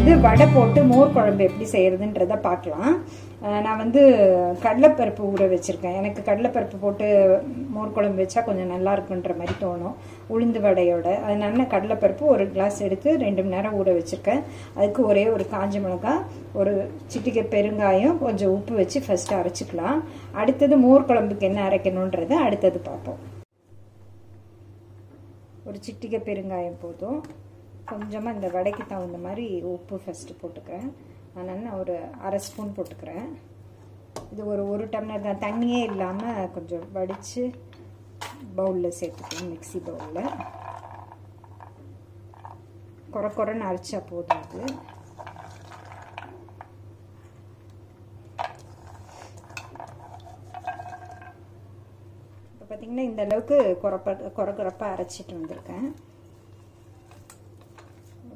வந்து வடை போட்டு மோர் குழம்பு எப்படி செய்யறதுன்றத பார்க்கலாம். நான் வந்து கடலைப்பருப்பு ஊற வச்சுருக்கேன். எனக்கு கடலைப்பருப்பு போட்டு மோர் குழம்பு வச்சா கொஞ்சம் நல்லா இருக்குன்ற மாதிரி தோணும் உளுந்து வடையோட. அதனால நான் கடலைப்பருப்பு ஒரு கிளாஸ் எடுத்து 2 மணி நேரம் ஊற வச்சுருக்கேன். அதுக்கு ஒரே ஒரு காஞ்ச மிளகாய், ஒரு சிட்டிகை பெருங்காயம், கொஞ்சம் உப்பு வச்சு ஃபஸ்ட்டு அரைச்சிக்கலாம். அடுத்தது மோர் குழம்புக்கு என்ன அரைக்கணுன்றதை அடுத்தது பார்ப்போம். ஒரு சிட்டிகை பெருங்காயம் போதும். கொஞ்சமாக இந்த வடைக்கு தகுந்த மாதிரி உப்பு ஃபஸ்ட்டு போட்டுக்கிறேன். அதனால் நான் ஒரு அரை ஸ்பூன் போட்டுக்கிறேன். இது ஒரு டம்ளர் தான், தண்ணியே இல்லாமல் கொஞ்சம் வடித்து பவுலில் சேர்த்துக்கிறேன். மிக்சி பவுலில் குறைன்னு அரைச்சா போதும். அது இப்போ பார்த்திங்கன்னா இந்த அளவுக்கு குறைப்பாக அரைச்சிட்டு வந்திருக்கேன்.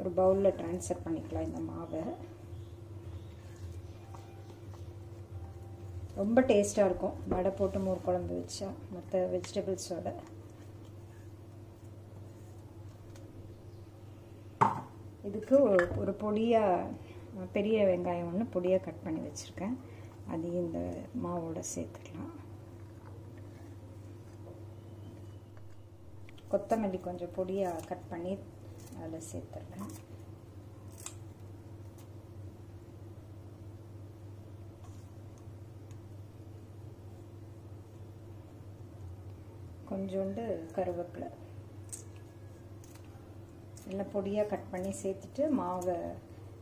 ஒரு பவுலில் ட்ரான்ஸ்ஃபர் பண்ணிக்கலாம் இந்த மாவை. ரொம்ப டேஸ்ட்டாக இருக்கும் வடை போட்டு மோர் குழம்பு வச்சா மற்ற வெஜிடபிள்ஸோட. இதுக்கு ஒரு பொடியாக பெரிய வெங்காயம் ஒன்று பொடியாக கட் பண்ணி வச்சுருக்கேன். அதையும் இந்த மாவோட சேர்த்துக்கலாம். கொத்தமல்லி கொஞ்சம் பொடியாக கட் பண்ணி அதில் சேர்த்துருக்கேன். கொஞ்சோண்டு கருவேப்பிலை எல்லாம் பொடியாக கட் பண்ணி சேர்த்துட்டு மாவை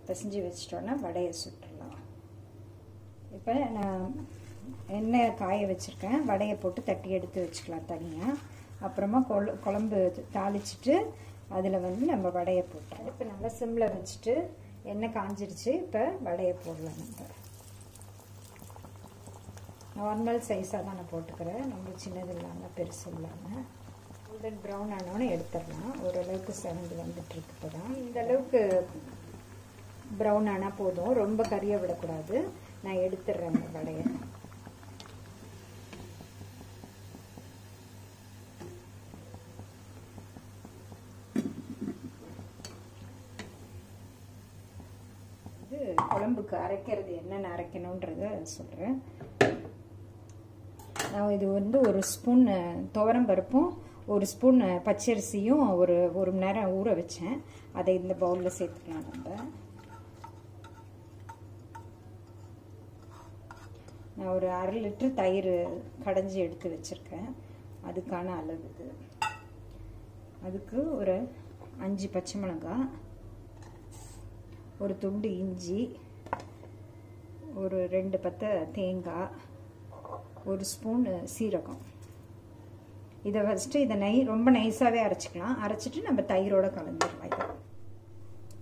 பிசைஞ்சு வச்சிட்டோன்னா வடையை சுட்டுடலாம். இப்போ நான் எண்ணெய் காய வச்சுருக்கேன். வடையை போட்டு தட்டி எடுத்து வச்சுக்கலாம் தனியாக. அப்புறமா குழம்பு தாளிச்சிட்டு அதில் வந்து நம்ம வடையை போட்டோம். இப்போ நல்லா சிம்மில் வச்சுட்டு எண்ணெய் காஞ்சிடுச்சு. இப்போ வடையை போடலாம். நம்ம நார்மல் சைஸாக தான் நான் போட்டுக்கிறேன். ரொம்ப சின்னது இல்லாமல் பெருசு இல்லாமல். கோல்டன் ப்ரௌன் ஆனோன்னு எடுத்துடலாம். ஓரளவுக்கு செவந்து வந்துட்டுருக்கு. இப்போ தான் இந்த அளவுக்கு ப்ரௌன் ஆனால் போதும், ரொம்ப கறியை விடக்கூடாது. நான் எடுத்துடுறேன் இந்த வடையை. குழம்புக்கு அரைக்கிறது என்னென்ன அரைக்கணுன்றத சொல்கிறேன். நான் இது வந்து ஒரு ஸ்பூன் துவரம் பருப்பும் ஒரு ஸ்பூன் பச்சரிசியும் ஒரு மணி நேரம் ஊற வச்சேன். அதை இந்த பவுலில் சேர்த்துக்கலாம். நான் ஒரு 1/2 லிட்டர் தயிர் கடைஞ்சி எடுத்து வச்சுருக்கேன். அதுக்கான அளவு இது. அதுக்கு ஒரு 5 பச்சை மிளகாய், ஒரு துண்டு இஞ்சி, ஒரு 2 பத்தை தேங்காய், ஒரு ஸ்பூன் சீரகம். இதை ஃபஸ்ட்டு இதை ரொம்ப நைஸாகவே அரைச்சிக்கலாம். அரைச்சிட்டு நம்ம தயிரோடு கலந்துடலாம். இதை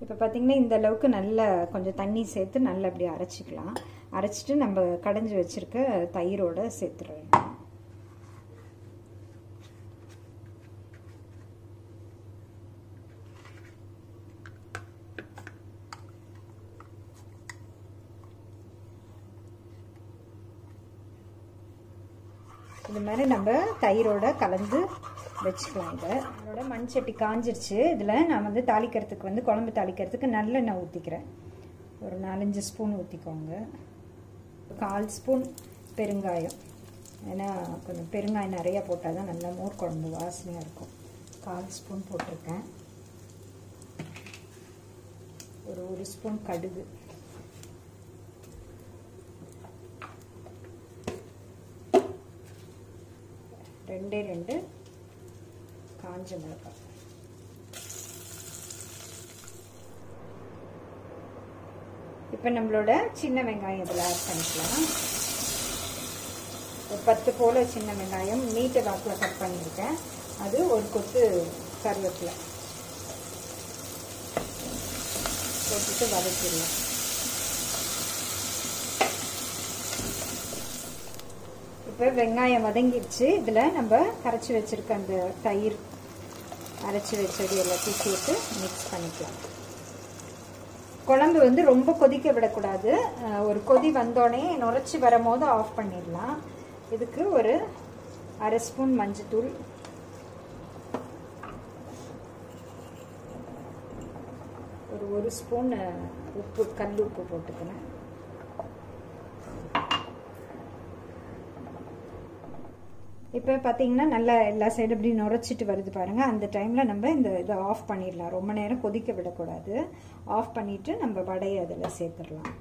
இப்போ பார்த்திங்கன்னா இந்த அளவுக்கு நல்லா கொஞ்சம் தண்ணி சேர்த்து நல்லா அப்படி அரைச்சிக்கலாம். அரைச்சிட்டு நம்ம கடைஞ்சி வச்சுருக்க தயிரோடு சேர்த்துருவேன். இது மாதிரி நம்ம தயிரோட கலந்து வச்சுக்கலாம். இதை அதோட மண் சட்டி காஞ்சிருச்சு. இதில் நான் வந்து தாளிக்கிறதுக்கு வந்து குழம்பு தாளிக்கிறதுக்கு நல்லெண்ணெய் ஊற்றிக்கிறேன். ஒரு 4-5 ஸ்பூன் ஊற்றிக்கோங்க. 1/4 ஸ்பூன் பெருங்காயம். ஏன்னா கொஞ்சம் பெருங்காயம் நிறையா போட்டால் தான் நல்லா மோர் குழம்பு வாசனையாக இருக்கும். 1/4 ஸ்பூன் போட்டிருக்கேன். ஒரு ஸ்பூன் கடுகு, ரெண்டே 2 காஞ்ச மிளகாய். இப்போ நம்மளோட சின்ன வெங்காயம் இதில் ஆட் பண்ணிக்கலாம். ஒரு 10 போல் சின்ன வெங்காயம் நீட்ட வாக்கில் கட் பண்ணியிருக்கேன். அது ஒரு கொத்து கருவேப்பிலை போட்டுட்டு வதக்கிடலாம். இப்போ வெங்காயம் வதங்கிடுச்சு. இதில் நம்ம கரைச்சி வச்சுருக்க அந்த தயிர் அரைச்சி வச்சது எல்லாத்தையும் சேர்த்து மிக்ஸ் பண்ணிக்கலாம். குழம்பு வந்து ரொம்ப கொதிக்க விடக்கூடாது. ஒரு கொதி வந்தோடனே நுரைச்சி வரும்போது ஆஃப் பண்ணிடலாம். இதுக்கு ஒரு 1/2 ஸ்பூன் மஞ்சத்தூள், ஒரு ஸ்பூன் உப்பு, கல் உப்பு போட்டுக்கிறேன். இப்போ பார்த்தீங்கன்னா நல்லா எல்லா சைடும் இப்படி நுரைச்சிட்டு வருது பாருங்கள். அந்த டைமில் நம்ம இதை ஆஃப் பண்ணிடலாம். ரொம்ப நேரம் கொதிக்க விடக்கூடாது. ஆஃப் பண்ணிவிட்டு நம்ம வடையை அதில் சேர்த்துடலாம்.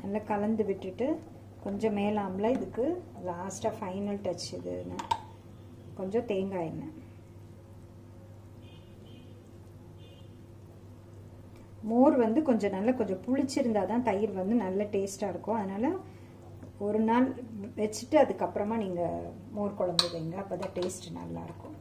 நல்லா கலந்து விட்டுட்டு கொஞ்சம் மேலாமல் இதுக்கு லாஸ்ட்டாக ஃபைனல் டச் இதுன்னு கொஞ்சம் தேங்காய் எண்ணெய். மோர் வந்து கொஞ்சம் புளிச்சிருந்தா தான் தயிர் வந்து நல்ல டேஸ்ட்டாக இருக்கும். அதனால் ஒரு நாள் வச்சுட்டு அதுக்கப்புறமா நீங்கள் மோர் குழம்பு வைங்க, அப்போ தான் டேஸ்ட் நல்லாயிருக்கும்.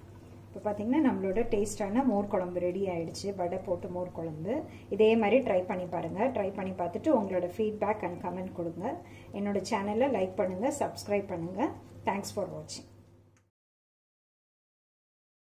இப்போ பார்த்தீங்கன்னா நம்மளோட டேஸ்டான மோர் குழம்பு ரெடி ஆகிடுச்சு. வடை போட்டு மோர் குழம்பு இதே மாதிரி ட்ரை பண்ணி பாருங்கள். ட்ரை பண்ணி பார்த்துட்டு உங்களோட ஃபீட்பேக் அண்ட் கமெண்ட் கொடுங்க. என்னோட சேனலை லைக் பண்ணுங்கள், சப்ஸ்கிரைப் பண்ணுங்கள். தேங்க்ஸ் ஃபார் வாட்சிங்.